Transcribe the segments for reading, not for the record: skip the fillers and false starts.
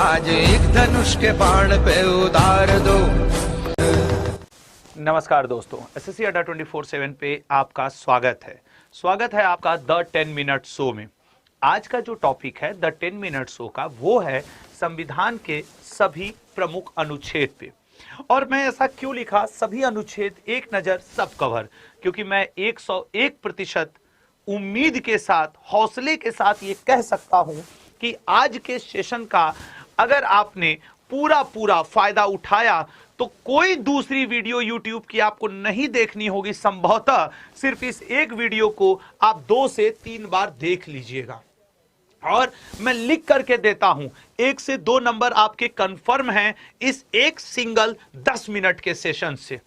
आज एक धनुष के बाण पे उतार दो। नमस्कार दोस्तों, एसएससी अड्डा 24/7 पे आपका स्वागत है आपका द 10 मिनट शो में। आज का जो टॉपिक है द 10 मिनट शो का, वो है संविधान के सभी प्रमुख अनुच्छेद पे। और मैं ऐसा क्यों लिखा, सभी अनुच्छेद एक नजर सब कवर, क्योंकि मैं 101% उम्मीद के साथ, हौसले के साथ ये कह सकता हूं कि आज के सेशन का अगर आपने पूरा फायदा उठाया तो कोई दूसरी वीडियो YouTube की आपको नहीं देखनी होगी। संभवतः सिर्फ इस एक वीडियो को आप 2 से 3 बार देख लीजिएगा। और मैं लिख करके देता हूं, 1 से 2 नंबर आपके कंफर्म हैं इस एक सिंगल 10 मिनट के सेशन से।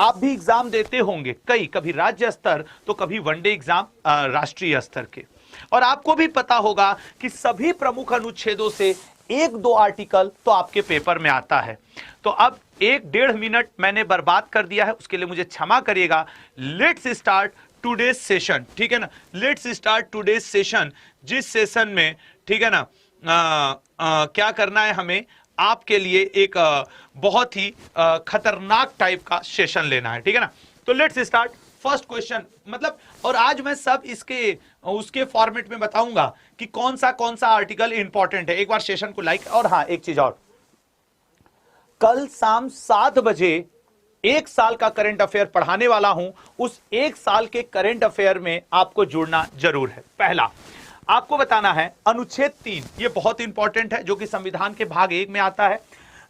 आप भी एग्जाम देते होंगे, कभी राज्य स्तर तो कभी वनडे एग्जाम राष्ट्रीय स्तर के, और आपको भी पता होगा कि सभी प्रमुख अनुच्छेदों से 1-2 आर्टिकल तो आपके पेपर में आता है। तो अब 1-1.5 मिनट मैंने बर्बाद कर दिया है, उसके लिए मुझे क्षमा करिएगा। लेट्स स्टार्ट टुडेज सेशन, ठीक है ना। लेट्स स्टार्ट टुडेज सेशन, जिस सेशन में, ठीक है ना, क्या करना है हमें, आपके लिए एक बहुत ही खतरनाक टाइप का सेशन लेना है, ठीक है ना। तो लेट्स स्टार्ट। फर्स्ट क्वेश्चन, मतलब, और आज मैं सब उसके फॉर्मेट में बताऊंगा कि कौन सा आर्टिकल इंपॉर्टेंट है। एक बार सेशन को लाइक, और हाँ एक चीज और, कल शाम 7 बजे 1 साल का करंट अफेयर पढ़ाने वाला हूं। उस 1 साल के करंट अफेयर में आपको जुड़ना जरूर है। पहला आपको बताना है अनुच्छेद 3, ये बहुत इंपॉर्टेंट है, जो कि संविधान के भाग 1 में आता है।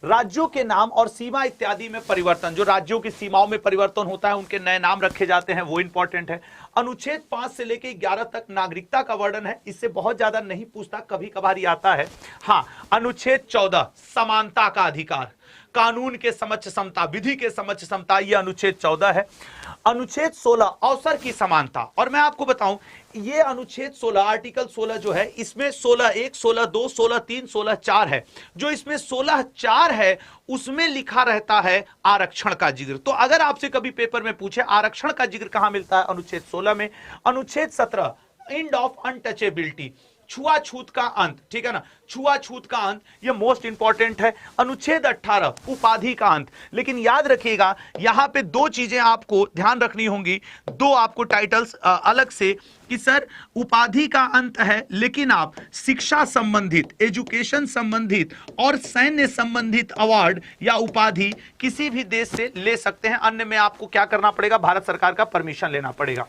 राज्यों के नाम और सीमा इत्यादि में परिवर्तन, जो राज्यों की सीमाओं में परिवर्तन होता है, उनके नए नाम रखे जाते हैं, वो इंपॉर्टेंट है। अनुच्छेद 5 से लेकर 11 तक नागरिकता का वर्णन है, इससे बहुत ज्यादा नहीं पूछता, कभी कभार ही आता है। हाँ, अनुच्छेद 14 समानता का अधिकार, कानून के समक्ष समता, विधि के समक्ष समता, यह अनुच्छेद 14 है। अनुच्छेद 16 अवसर की समानता, और मैं आपको बताऊं ये अनुच्छेद 16 आर्टिकल 16 जो है, इसमें 16(1), 16(2), 16(3), 16(4) है। जो इसमें 16(4) है उसमें लिखा रहता है आरक्षण का जिक्र। तो अगर आपसे कभी पेपर में पूछे आरक्षण का जिक्र कहां मिलता है, अनुच्छेद 16 में। अनुच्छेद 17 एंड ऑफ अनटचेबिलिटी, छुआछूत का अंत, ठीक है ना, छुआछूत का अंत, यह मोस्ट इंपॉर्टेंट है। अनुच्छेद 18 उपाधि का अंत। लेकिन याद रखिएगा यहां पे 2 चीजें आपको ध्यान रखनी होंगी, 2 आपको टाइटल्स अलग से, कि सर उपाधि का अंत है, लेकिन आप शिक्षा संबंधित, एजुकेशन संबंधित और सैन्य संबंधित अवार्ड या उपाधि किसी भी देश से ले सकते हैं। अन्य में आपको क्या करना पड़ेगा, भारत सरकार का परमिशन लेना पड़ेगा।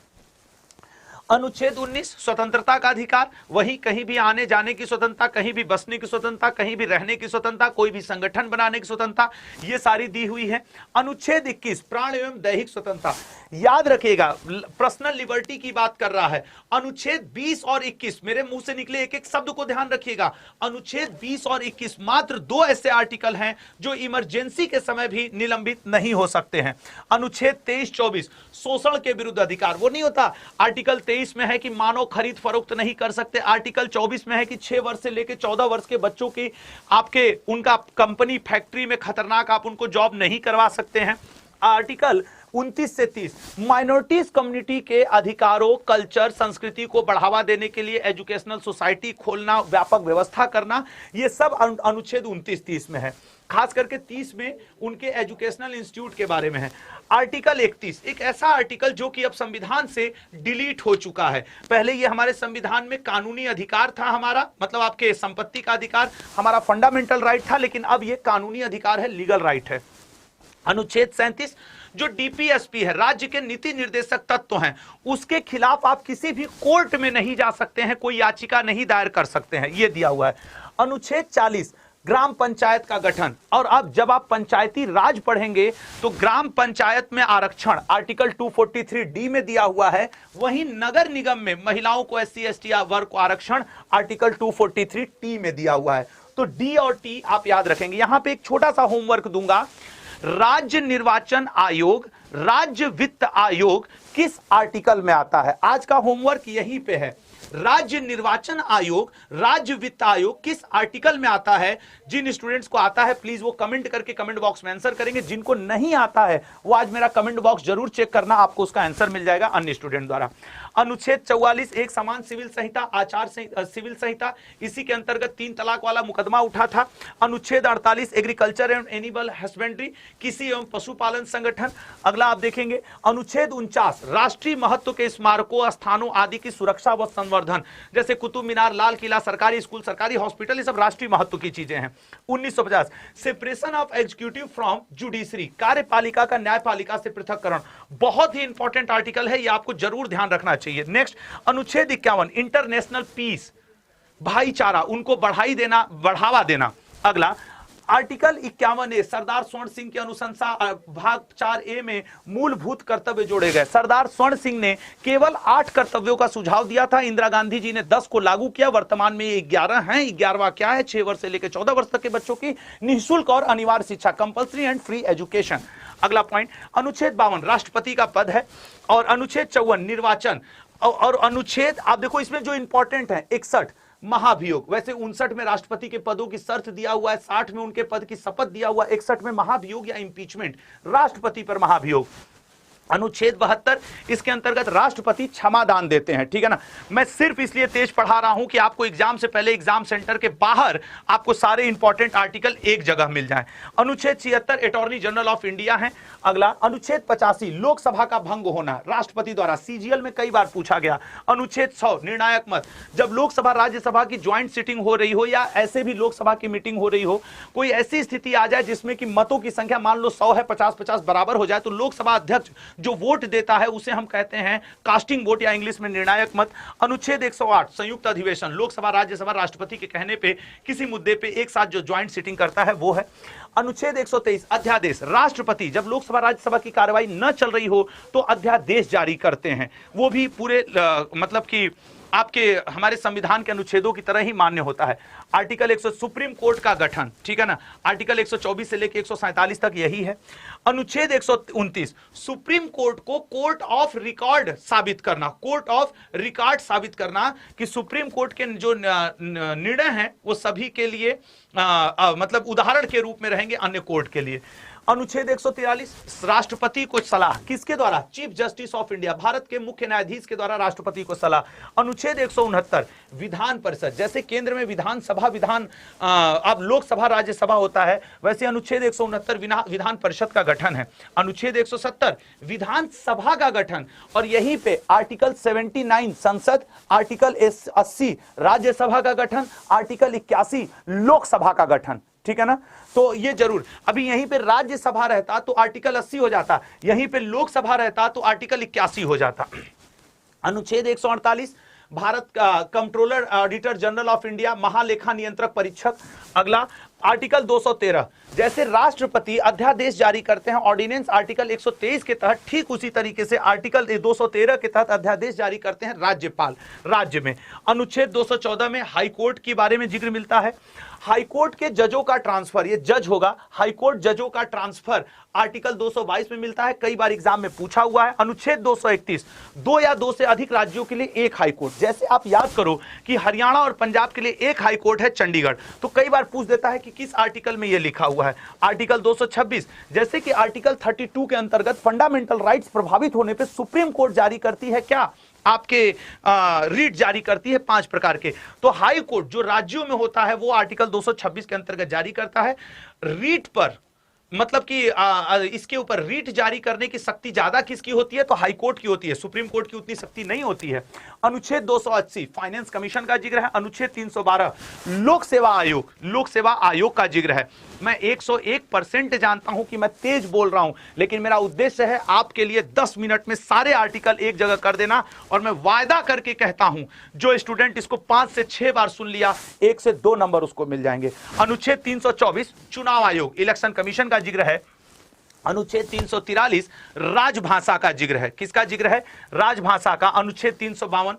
अनुच्छेद 19 स्वतंत्रता का अधिकार, वही कहीं भी आने जाने की स्वतंत्रता, कहीं भी बसने की स्वतंत्रता, कहीं भी रहने की स्वतंत्रता, कोई भी संगठन बनाने की स्वतंत्रता, ये सारी दी हुई है। अनुच्छेद 21 प्राण एवं दैहिक स्वतंत्रता, याद रखिएगा पर्सनल लिबर्टी की बात कर रहा है। अनुच्छेद 20 और 21, मेरे मुंह से निकले एक एक शब्द को ध्यान रखिएगा। अनुच्छेद 20 और 21 मात्र 2 ऐसे आर्टिकल हैं जो इमरजेंसी के समय भी निलंबित नहीं हो सकते हैं। अनुच्छेद 23-24 शोषण के विरुद्ध अधिकार, वो नहीं होता, आर्टिकल 23 में है कि मानव खरीद फरोख्त नहीं कर सकते, आर्टिकल 24 में है कि 6 वर्ष से लेकर 14 वर्ष के बच्चों की आपके उनका कंपनी फैक्ट्री में खतरनाक, आप उनको जॉब नहीं करवा सकते हैं। आर्टिकल 29 से 30 माइनॉरिटीज कम्युनिटी के अधिकारों, कल्चर, संस्कृति को बढ़ावा देने के लिए एजुकेशनल सोसाइटी खोलना, व्यापक व्यवस्था करना, ये सब अनुच्छेद 29-30 में है। खास करके 30 में उनके एजुकेशनल इंस्टीट्यूट के बारे में है। आर्टिकल 31 एक ऐसा आर्टिकल जो कि अब संविधान से डिलीट हो चुका है। पहले ये हमारे संविधान में कानूनी अधिकार था हमारा, मतलब आपके संपत्ति का अधिकार, हमारा फंडामेंटल राइट था, लेकिन अब ये कानूनी अधिकार है, लीगल राइट है। अनुच्छेद 37 जो डीपीएसपी है, राज्य के नीति निर्देशक तत्व हैं, उसके खिलाफ आप किसी भी कोर्ट में नहीं जा सकते हैं, कोई याचिका नहीं दायर कर सकते हैं, यह दिया हुआ है। अनुच्छेद 40 ग्राम पंचायत का गठन, और अब जब आप पंचायती राज पढ़ेंगे तो ग्राम पंचायत में आरक्षण आर्टिकल 243D में दिया हुआ है। वहीं नगर निगम में महिलाओं को, SC/ST वर्ग को आरक्षण आर्टिकल 243T में दिया हुआ है। तो D और T आप याद रखेंगे। यहां पे एक छोटा सा होमवर्क दूंगा, राज्य निर्वाचन आयोग, राज्य वित्त आयोग किस आर्टिकल में आता है, आज का होमवर्क यहीं पे है। राज्य निर्वाचन आयोग, राज्य वित्त आयोग किस आर्टिकल में आता है। जिन स्टूडेंट्स को आता है प्लीज वो कमेंट करके कमेंट बॉक्स में आंसर करेंगे, जिनको नहीं आता है वो आज मेरा कमेंट बॉक्स जरूर चेक करना, आपको उसका आंसर मिल जाएगा अन्य स्टूडेंट द्वारा। अनुच्छेद 44 एक समान सिविल संहिता सिविल संहिता, इसी के अंतर्गत 3 तलाक वाला मुकदमा उठा था। अनुच्छेद 48 एग्रीकल्चर एंड एनिमल हस्बेंड्री, किसी एवं पशुपालन संगठन। अगला आप देखेंगे अनुच्छेद 49 राष्ट्रीय महत्व के स्मारकों, स्थानों आदि की सुरक्षा व संवर्धन, जैसे कुतुब मीनार, लाल किला, सरकारी स्कूल, सरकारी हॉस्पिटल, ये सब राष्ट्रीय महत्व की चीजें हैं। 1950 separation of executive from judiciary, कार्यपालिका का न्यायपालिका से पृथककरण, बहुत ही इंपॉर्टेंट आर्टिकल है, ये आपको जरूर ध्यान रखना चाहिए। नेक्स्ट अनुच्छेद 51 इंटरनेशनल पीस, भाईचारा, उनको बढ़ावा देना। अगला आर्टिकल 51A सरदार स्वर्ण सिंह की अनुशंसा भाग 4A में मूलभूत कर्तव्य जोड़े गए। सरदार स्वर्ण सिंह ने केवल 8 कर्तव्यों का सुझाव दिया था, इंदिरा गांधी जी ने 10 को लागू किया। वर्तमान में ये 11 हैं। 11वां क्या है? 6 वर्ष से लेकर 14 वर्ष तक के बच्चों की निःशुल्क और अनिवार्य शिक्षा, कंपल्सरी एंड फ्री एजुकेशन। अगला पॉइंट अनुच्छेद 52 राष्ट्रपति का पद है, और अनुच्छेद 54 निर्वाचन, और अनुच्छेद आप देखो इसमें जो इंपॉर्टेंट है 61 महाभियोग। वैसे 59 में राष्ट्रपति के पदों की शर्त दिया हुआ है, 60 में उनके पद की शपथ दिया हुआ, 61 में महाभियोग या इंपीचमेंट, राष्ट्रपति पर महाभियोग। अनुच्छेद 72 इसके अंतर्गत राष्ट्रपति क्षमा दान देते हैं, ठीक है ना। मैं सिर्फ इसलिए तेज पढ़ा रहा हूं कि आपको एग्जाम से पहले एग्जाम सेंटर के बाहर आपको सारे इंपॉर्टेंट आर्टिकल एक जगह मिल जाएं। अनुच्छेद 76 अटॉर्नी जनरल ऑफ इंडिया है। अगला अनुच्छेद 85 लोकसभा का भंग होना, राष्ट्रपति द्वारा, सीजीएल में कई बार पूछा गया। अनुच्छेद 100 निर्णायक मत, जब लोकसभा राज्यसभा की ज्वाइंट सिटिंग हो रही हो या ऐसे भी लोकसभा की मीटिंग हो रही हो, कोई ऐसी स्थिति आ जाए जिसमें कि मतों की संख्या मान लो 100 है, 50-50 बराबर हो जाए, तो लोकसभा अध्यक्ष जो वोट देता है उसे हम कहते हैं कास्टिंग वोट या इंग्लिश में निर्णायक मत। अनुच्छेद 108 संयुक्त अधिवेशन, लोकसभा राज्यसभा राष्ट्रपति के कहने पे किसी मुद्दे पे एक साथ जो ज्वाइंट सिटिंग करता है वो है। अनुच्छेद 123 अध्यादेश, राष्ट्रपति जब लोकसभा राज्यसभा की कार्रवाई न चल रही हो तो अध्यादेश जारी करते हैं, वो भी पूरे मतलब कि आपके हमारे संविधान के अनुच्छेदों की तरह ही मान्य होता है। आर्टिकल 100 सुप्रीम कोर्ट का गठन, ठीक है ना, आर्टिकल 124 से लेकर 147 तक यही है। अनुच्छेद 129 सुप्रीम कोर्ट को कोर्ट ऑफ रिकॉर्ड साबित करना, कोर्ट ऑफ रिकॉर्ड साबित करना कि सुप्रीम कोर्ट के जो निर्णय हैं वो सभी के लिए मतलब उदाहरण के रूप में रहेंगे अन्य कोर्ट के लिए। अनुच्छेद 143 राष्ट्रपति को सलाह, किसके द्वारा? Chief justice of India, Bharat के मुख्य न्यायाधीश के द्वारा राष्ट्रपति को सलाह। अनुच्छेद 169 विधान परिषद, जैसे केंद्र में विधानसभा अब लोकसभा राज्यसभा होता है, वैसे अनुच्छेद 169 विधान परिषद का गठन है। अनुच्छेद 170 विधानसभा का गठन, और यहीं पे आर्टिकल 79 संसद, आर्टिकल 80 राज्यसभा का गठन, आर्टिकल 81 लोकसभा का गठन, ठीक है ना। तो ये जरूर, अभी यहीं पे राज्यसभा रहता तो आर्टिकल 80 हो जाता, यहीं पे लोकसभा रहता तो आर्टिकल 81 हो जाता। अनुच्छेद 148 भारत का controller auditor general of India, महालेखा नियंत्रक परीक्षक। अगला आर्टिकल 213 जैसे राष्ट्रपति अध्यादेश जारी करते हैं ऑर्डिनेंस आर्टिकल 123 के तहत, ठीक उसी तरीके से आर्टिकल 213 के तहत अध्यादेश जारी करते हैं राज्यपाल राज्य में। अनुच्छेद 214 में हाई कोर्ट के बारे में जिक्र मिलता है। हाई कोर्ट के जजों का ट्रांसफर, ये जज होगा, हाई कोर्ट जजों का ट्रांसफर आर्टिकल 222 में मिलता है, कई बार एग्जाम में पूछा हुआ है। अनुच्छेद 231 दो या दो से अधिक राज्यों के लिए एक हाई कोर्ट, जैसे आप याद करो कि हरियाणा और पंजाब के लिए एक हाई कोर्ट है चंडीगढ़, तो कई बार पूछ देता है कि किस आर्टिकल में ये लिखा हुआ है। आर्टिकल 226 जैसे कि आर्टिकल 32 के अंतर्गत फंडामेंटल राइट्स प्रभावित होने पर सुप्रीम कोर्ट जारी करती है क्या? आपके रीट जारी करती है 5 प्रकार के। तो हाई कोर्ट जो राज्यों में होता है वो आर्टिकल 226 के अंतर्गत जारी करता है। रीट पर मतलब कि इसके ऊपर रीट जारी करने की शक्ति ज्यादा किसकी होती है? तो हाई कोर्ट की होती है, सुप्रीम कोर्ट की उतनी शक्ति नहीं होती है। अनुच्छेद 280 फाइनेंस कमीशन का जिक्र है। अनुच्छेद 312 लोक सेवा आयोग का जिक्र है। मैं 101% जानता हूं कि मैं तेज बोल रहा हूं, लेकिन मेरा उद्देश्य है आपके लिए 10 मिनट में सारे आर्टिकल एक जगह कर देना, और मैं वायदा करके कहता हूं जो स्टूडेंट इसको 5 से 6 बार सुन लिया 1 से 2 नंबर उसको मिल जाएंगे। अनुच्छेद 324 चुनाव आयोग इलेक्शन कमीशन का जिक्र है। अनुच्छेद 343 राजभाषा का जिक्र है। किसका जिक्र है? राजभाषा का। अनुच्छेद 352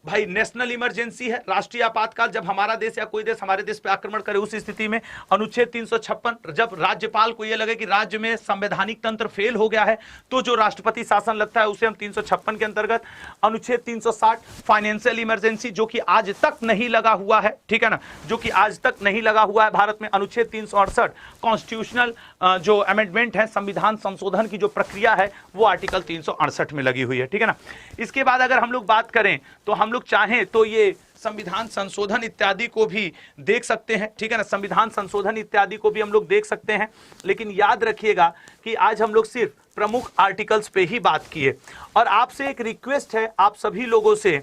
भाई नेशनल इमरजेंसी है, राष्ट्रीय आपातकाल, जब हमारा देश या कोई देश हमारे देश पे आक्रमण करे उस स्थिति में। अनुच्छेद 356, जब राज्यपाल को यह लगे कि राज्य में संवैधानिक तंत्र फेल हो गया है तो जो राष्ट्रपति शासन लगता है उसे हम 356 के अंतर्गत। अनुच्छेद 360 फाइनेंशियल इमरजेंसी, जो कि आज तक नहीं लगा हुआ है, ठीक है ना, जो कि आज तक नहीं लगा हुआ है भारत में। अनुच्छेद 368 कॉन्स्टिट्यूशनल जो अमेंडमेंट है, संविधान संशोधन की जो प्रक्रिया है वो आर्टिकल 368 में लगी हुई है, ठीक है ना। इसके बाद अगर हम लोग बात करें तो हम लोग चाहें तो ये संविधान संशोधन इत्यादि को भी देख सकते हैं, ठीक है ना, संविधान संशोधन इत्यादि को भी हम लोग देख सकते हैं। लेकिन याद रखिएगा कि आज हम लोग सिर्फ प्रमुख आर्टिकल्स पे ही बात किए। और आपसे एक रिक्वेस्ट है आप सभी लोगों से